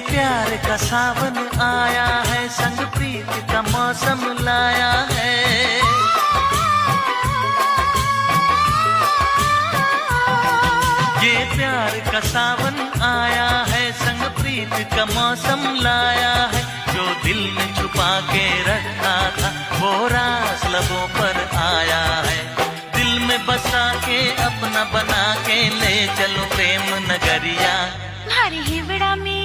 प्यार का सावन आया है, संग प्रीत का मौसम लाया है। ये प्यार का सावन आया है, संग प्रीत का मौसम लाया है। जो दिल में छुपा के रखा था वो राज लबों पर आया है। दिल में बसा के अपना बना के ले चलो प्रेम नगरिया। भारी हिवड़ा में